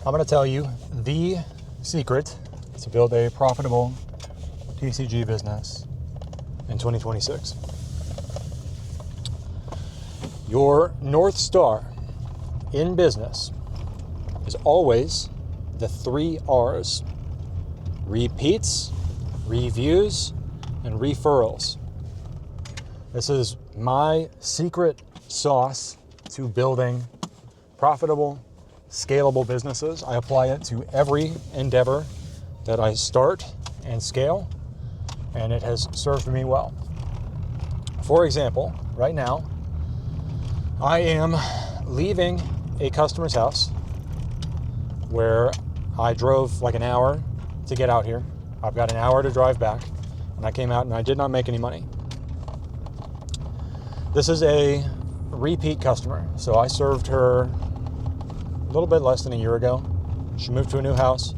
I'm going to tell you the secret to build a profitable TCG business in 2026. Your North Star in business is always the 3 R's: repeats, reviews, and referrals. This is my secret sauce to building profitable, scalable businesses. I apply it to every endeavor that I start and scale, and it has served me well. For example, right now, I am leaving a customer's house where I drove like an hour to get out here. I've got an hour to drive back, and I came out and I did not make any money. This is a repeat customer. So I served her a little bit less than a year ago. She moved to a new house,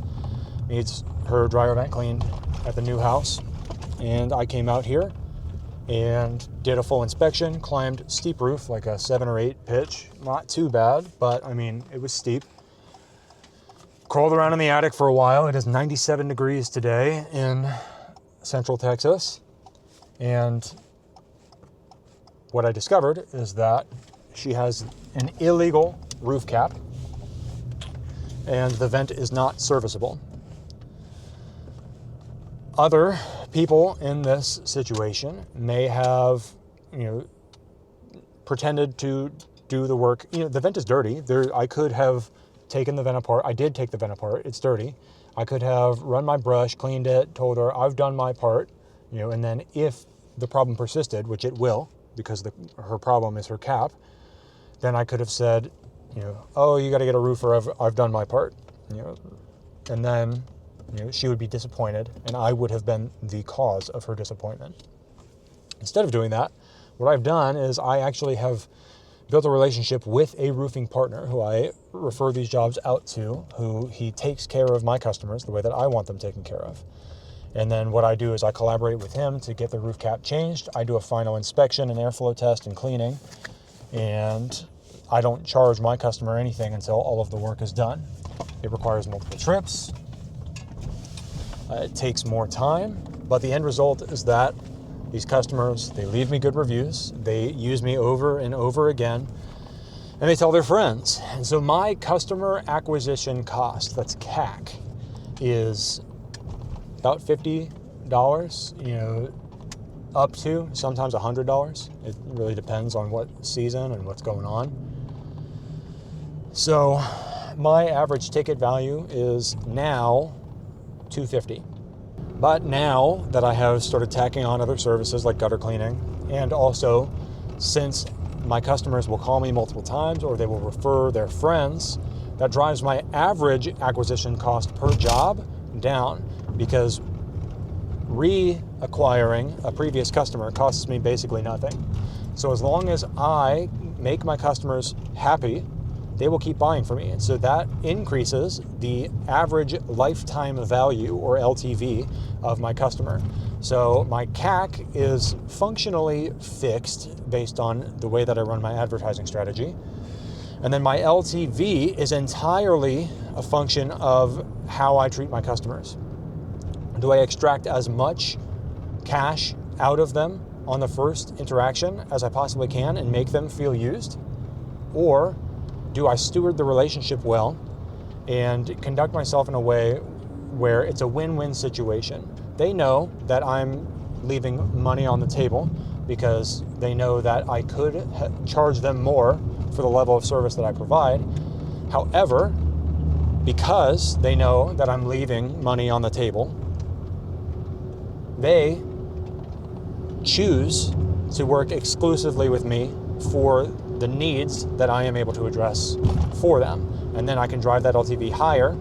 needs her dryer vent cleaned at the new house. And I came out here and did a full inspection, climbed steep roof, like a 7 or 8 pitch. Not too bad, but I mean, it was steep. Crawled around in the attic for a while. It is 97 degrees today in Central Texas. And what I discovered is that she has an illegal roof cap and the vent is not serviceable. Other people in this situation may have, pretended to do the work. The vent is dirty. I could have taken the vent apart. I did take the vent apart. It's dirty. I could have run my brush, cleaned it, told her I've done my part, and then if the problem persisted, which it will, because her problem is her cap, then I could have said, oh, you got to get a roofer. I've done my part, and then, she would be disappointed, and I would have been the cause of her disappointment. Instead of doing that, what I've done is I actually have built a relationship with a roofing partner who I refer these jobs out to, who he takes care of my customers the way that I want them taken care of. And then what I do is I collaborate with him to get the roof cap changed. I do a final inspection, an airflow test, and cleaning. And I don't charge my customer anything until all of the work is done. It requires multiple trips. It takes more time. But the end result is that these customers, they leave me good reviews. They use me over and over again. And they tell their friends. And so my customer acquisition cost, that's CAC, is about $50, up to sometimes $100. It really depends on what season and what's going on. So my average ticket value is now $250. But now that I have started tacking on other services like gutter cleaning, and also since my customers will call me multiple times or they will refer their friends, that drives my average acquisition cost per job down, because reacquiring a previous customer costs me basically nothing. So as long as I make my customers happy, they will keep buying from me. And so that increases the average lifetime value, or LTV, of my customer. So my CAC is functionally fixed based on the way that I run my advertising strategy. And then my LTV is entirely a function of how I treat my customers. Do I extract as much cash out of them on the first interaction as I possibly can and make them feel used? Or do I steward the relationship well and conduct myself in a way where it's a win-win situation? They know that I'm leaving money on the table because they know that I could charge them more for the level of service that I provide. However, because they know that I'm leaving money on the table, they choose to work exclusively with me for the needs that I am able to address for them. And then I can drive that LTV higher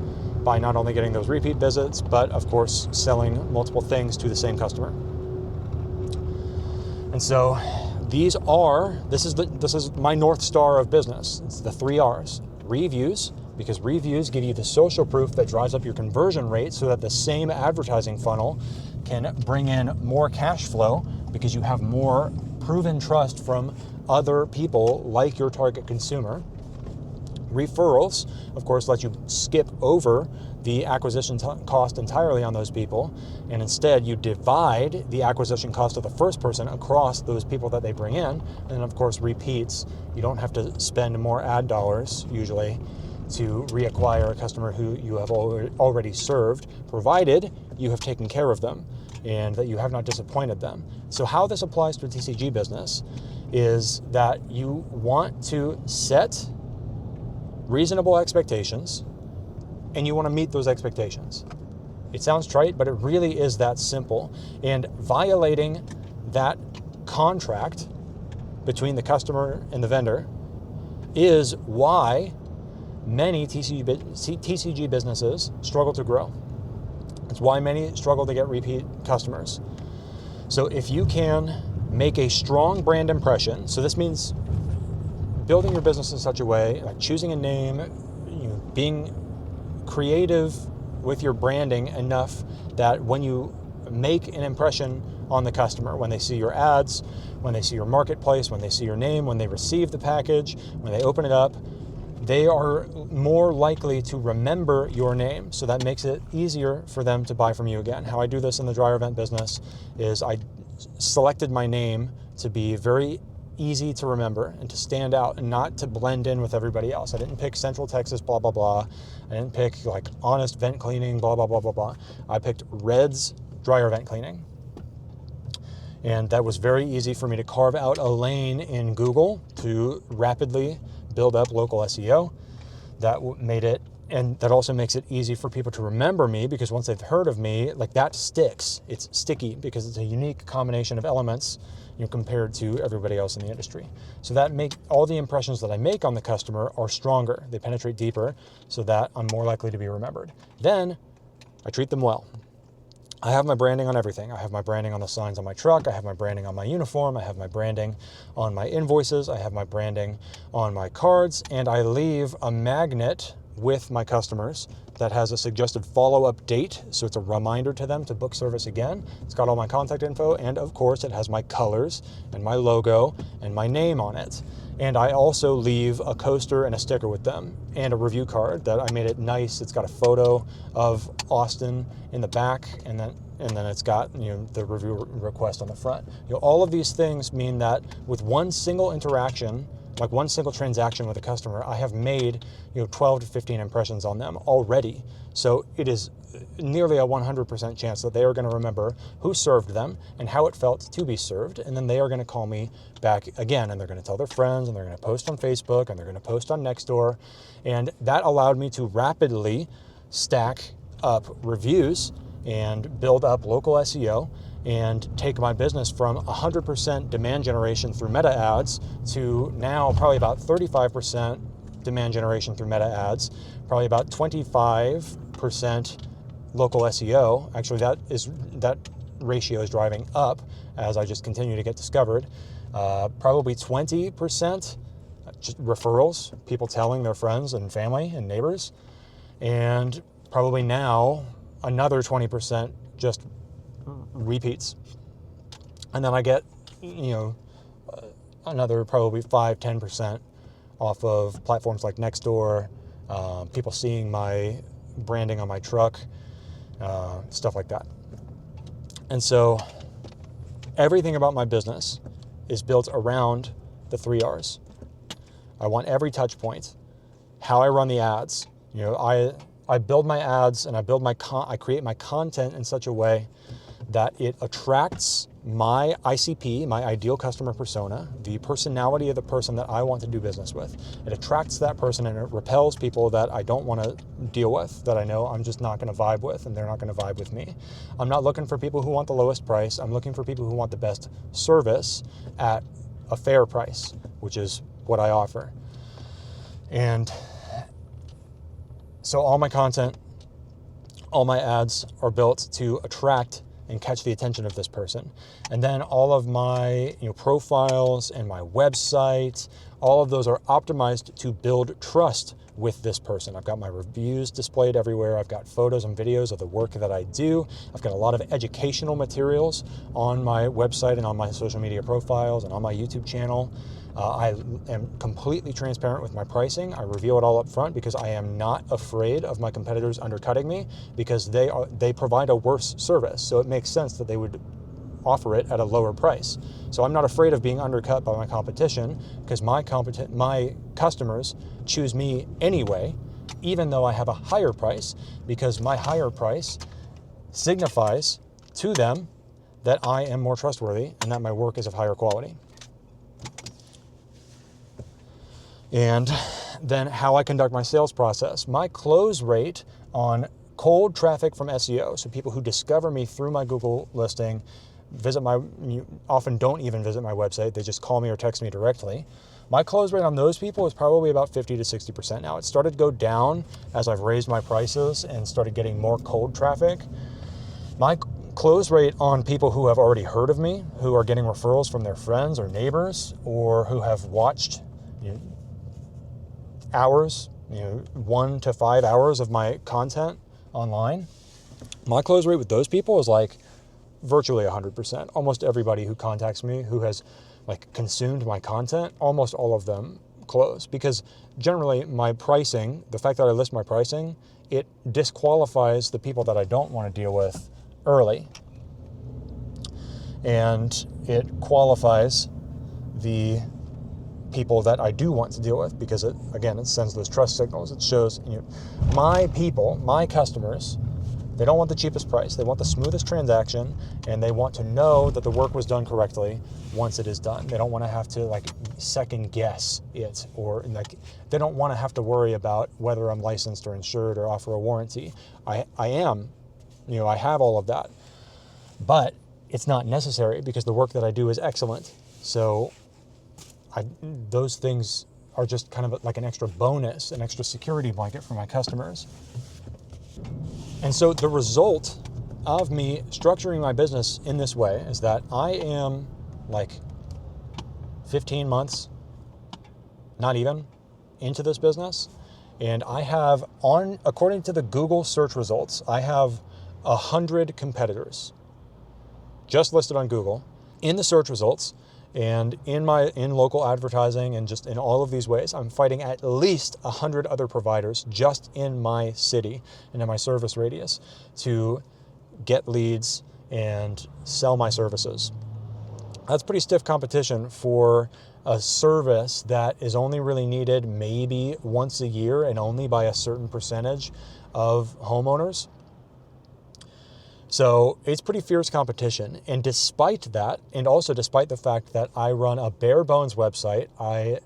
by not only getting those repeat visits, but of course selling multiple things to the same customer. And so this is my North Star of business. It's the 3 R's. Reviews, because reviews give you the social proof that drives up your conversion rate so that the same advertising funnel can bring in more cash flow because you have more proven trust from other people like your target consumer. Referrals, of course, let you skip over the acquisition cost entirely on those people, and instead you divide the acquisition cost of the first person across those people that they bring in, and of course repeats. You don't have to spend more ad dollars usually to reacquire a customer who you have already served, provided you have taken care of them and that you have not disappointed them. So how this applies to TCG business is that you want to set reasonable expectations, and you want to meet those expectations. It sounds trite, but it really is that simple. And violating that contract between the customer and the vendor is why many TCG businesses struggle to grow. It's why many struggle to get repeat customers. So if you can make a strong brand impression, so this means building your business in such a way, like choosing a name, being creative with your branding enough that when you make an impression on the customer, when they see your ads, when they see your marketplace, when they see your name, when they receive the package, when they open it up, they are more likely to remember your name. So that makes it easier for them to buy from you again. How I do this in the dryer vent business is I selected my name to be very easy to remember and to stand out and not to blend in with everybody else. I didn't pick Central Texas, blah, blah, blah. I didn't pick like Honest Vent Cleaning, blah, blah, blah, blah, blah. I picked Red's Dryer Vent Cleaning. And that was very easy for me to carve out a lane in Google to rapidly build up local SEO. That made it, and that also makes it easy for people to remember me, because once they've heard of me, like that sticks. It's sticky because it's a unique combination of elements, compared to everybody else in the industry. So that make all the impressions that I make on the customer are stronger. They penetrate deeper, so that I'm more likely to be remembered. Then I treat them well. I have my branding on everything. I have my branding on the signs on my truck. I have my branding on my uniform. I have my branding on my invoices. I have my branding on my cards, and I leave a magnet with my customers that has a suggested follow-up date, so it's a reminder to them to book service again. It's got all my contact info, and of course it has my colors and my logo and my name on it. And I also leave a coaster and a sticker with them and a review card that I made it nice. It's got a photo of Austin in the back, and then it's got the review request on the front. All of these things mean that with one single interaction, like one single transaction with a customer, I have made 12 to 15 impressions on them already. So it is nearly a 100% chance that they are going to remember who served them and how it felt to be served, and then they are going to call me back again, and they're going to tell their friends, and they're going to post on Facebook, and they're going to post on Nextdoor. And that allowed me to rapidly stack up reviews and build up local SEO and take my business from 100% demand generation through meta ads to now probably about 35% demand generation through meta ads, probably about 25% local SEO. Actually, that ratio is driving up as I just continue to get discovered. Probably 20% just referrals, people telling their friends and family and neighbors, and probably now another 20% just repeats. And then I get, another probably 5-10% off of platforms like Nextdoor, people seeing my branding on my truck, stuff like that. And so everything about my business is built around the 3 R's. I want every touch point, how I run the ads. I build my ads and I create my content in such a way that it attracts my ICP, my ideal customer persona, the personality of the person that I want to do business with. It attracts that person and it repels people that I don't want to deal with, that I know I'm just not going to vibe with, and they're not going to vibe with me. I'm not looking for people who want the lowest price. I'm looking for people who want the best service at a fair price, which is what I offer. And so all my content, all my ads are built to attract and catch the attention of this person. And then all of my profiles and my website, All of those are optimized to build trust with this person. I've got my reviews displayed everywhere. I've got photos and videos of the work that I do. I've got a lot of educational materials on my website and on my social media profiles and on my YouTube channel. I am completely transparent with my pricing. I reveal it all up front because I am not afraid of my competitors undercutting me, because they provide a worse service. So it makes sense that they would offer it at a lower price. So I'm not afraid of being undercut by my competition, because my customers choose me anyway, even though I have a higher price, because my higher price signifies to them that I am more trustworthy and that my work is of higher quality. And then how I conduct my sales process. My close rate on cold traffic from SEO, so people who discover me through my Google listing, often don't even visit my website, they just call me or text me directly. My close rate on those people is probably about 50 to 60% now. It started to go down as I've raised my prices and started getting more cold traffic. My close rate on people who have already heard of me, who are getting referrals from their friends or neighbors, or who have watched hours, 1 to 5 hours of my content online, my close rate with those people is like virtually 100%. Almost everybody who contacts me who has consumed my content, almost all of them close, because generally my pricing, the fact that I list my pricing, it disqualifies the people that I don't want to deal with early, and it qualifies the people that I do want to deal with, because it sends those trust signals. It shows my people, my customers, they don't want the cheapest price. They want the smoothest transaction, and they want to know that the work was done correctly once it is done. They don't want to have to second guess it, or they don't want to have to worry about whether I'm licensed or insured or offer a warranty. I am, I have all of that, but it's not necessary because the work that I do is excellent. So those things are just kind of like an extra bonus, an extra security blanket for my customers. And so the result of me structuring my business in this way is that I am 15 months, not even, into this business. And I have, according to the Google search results, I have 100 competitors just listed on Google in the search results. And in local advertising and just in all of these ways, I'm fighting at least 100 other providers just in my city and in my service radius to get leads and sell my services. That's pretty stiff competition for a service that is only really needed maybe once a year and only by a certain percentage of homeowners. So it's pretty fierce competition. And despite that, and also despite the fact that I run a bare bones website, I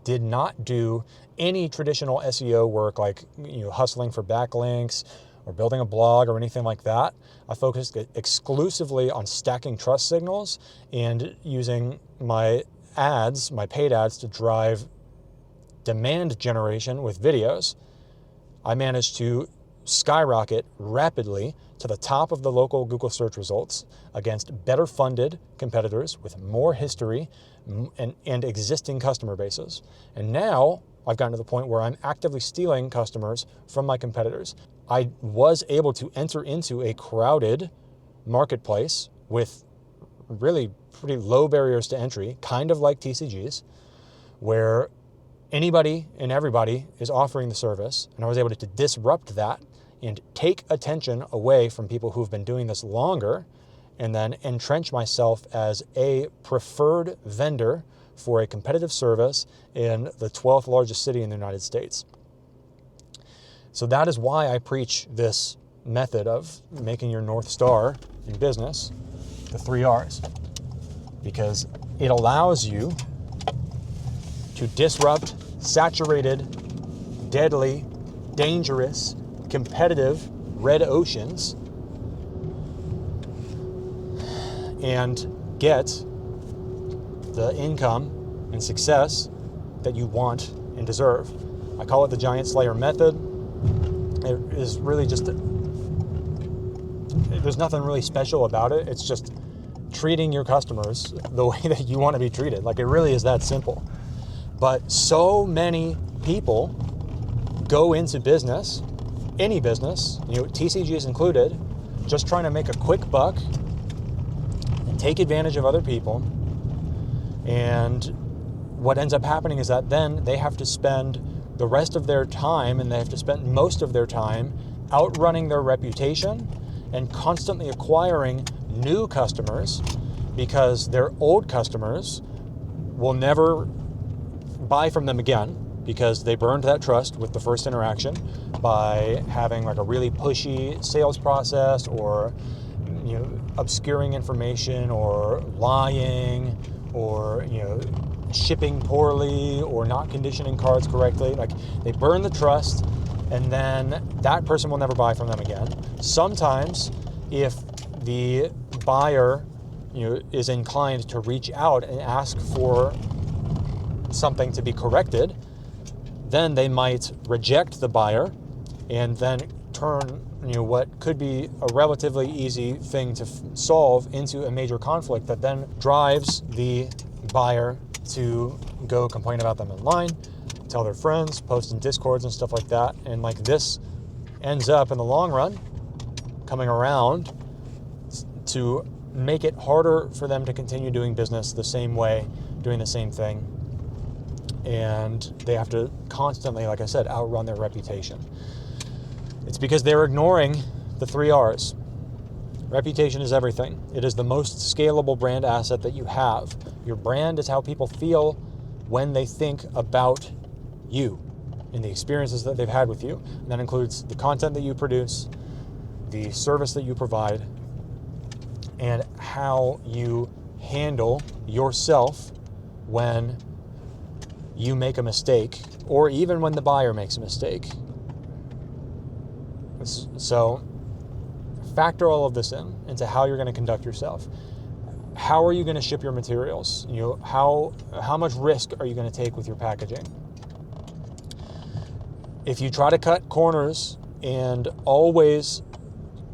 did not do any traditional SEO work like hustling for backlinks or building a blog or anything like that. I focused exclusively on stacking trust signals and using my ads, my paid ads, to drive demand generation with videos. I managed to skyrocket rapidly to the top of the local Google search results against better funded competitors with more history and existing customer bases. And now I've gotten to the point where I'm actively stealing customers from my competitors. I was able to enter into a crowded marketplace with really pretty low barriers to entry, kind of like TCGs, where anybody and everybody is offering the service. And I was able to disrupt that and take attention away from people who've been doing this longer, and then entrench myself as a preferred vendor for a competitive service in the 12th largest city in the United States. So that is why I preach this method of making your North Star in business the 3 R's, because it allows you to disrupt saturated, deadly, dangerous, competitive red oceans and get the income and success that you want and deserve. I call it the Giant Slayer method. It is really just, there's nothing really special about it. It's just treating your customers the way that you want to be treated. It really is that simple. But so many people go into business, any business, TCGs included, just trying to make a quick buck and take advantage of other people. And what ends up happening is that then they have to spend the rest of their time, and they have to spend most of their time outrunning their reputation and constantly acquiring new customers, because their old customers will never buy from them again, because they burned that trust with the first interaction by having like a really pushy sales process, or obscuring information, or lying, or shipping poorly, or not conditioning cards correctly. Like, they burn the trust, and then that person will never buy from them again. Sometimes if the buyer is inclined to reach out and ask for something to be corrected, then they might reject the buyer and then turn what could be a relatively easy thing to solve into a major conflict that then drives the buyer to go complain about them online, tell their friends, post in Discords and stuff like that. And like, this ends up in the long run coming around to make it harder for them to continue doing business the same way, doing the same thing. And they have to constantly, like I said, outrun their reputation. It's because they're ignoring the 3 R's. Reputation is everything. It is the most scalable brand asset that you have. Your brand is how people feel when they think about you and the experiences that they've had with you. And that includes the content that you produce, the service that you provide, and how you handle yourself when you make a mistake, or even when the buyer makes a mistake. So factor all of this into how you're going to conduct yourself. How are you going to ship your materials? How much risk are you going to take with your packaging? If you try to cut corners and always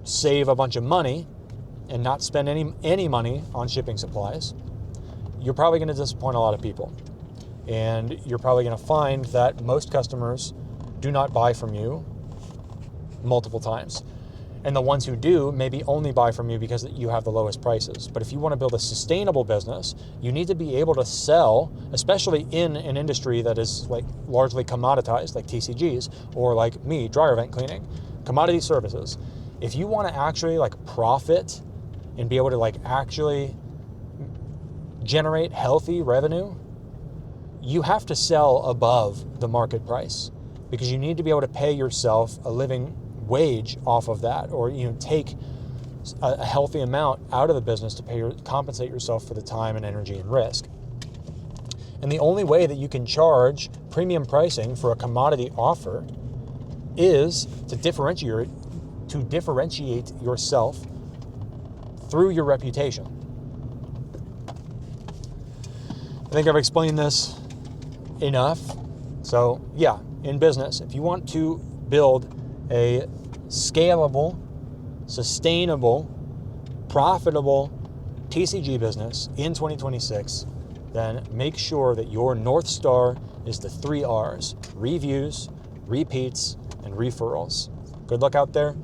save a bunch of money and not spend any money on shipping supplies, you're probably going to disappoint a lot of people. And you're probably going to find that most customers do not buy from you multiple times. And the ones who do maybe only buy from you because you have the lowest prices. But if you want to build a sustainable business, you need to be able to sell, especially in an industry that is like largely commoditized, like TCGs, or like me, dryer vent cleaning, commodity services. If you want to actually like profit and be able to like actually generate healthy revenue, you have to sell above the market price, because you need to be able to pay yourself a living wage off of that, or take a healthy amount out of the business to compensate yourself for the time and energy and risk. And the only way that you can charge premium pricing for a commodity offer is to differentiate yourself through your reputation. I think I've explained this enough. So yeah, in business, if you want to build a scalable, sustainable, profitable TCG business in 2026, then make sure that your North Star is the 3 R's: reviews, repeats, and referrals. Good luck out there.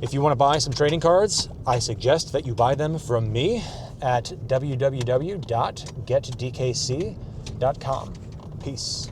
If you want to buy some trading cards, I suggest that you buy them from me at www.getdkc.com. Peace.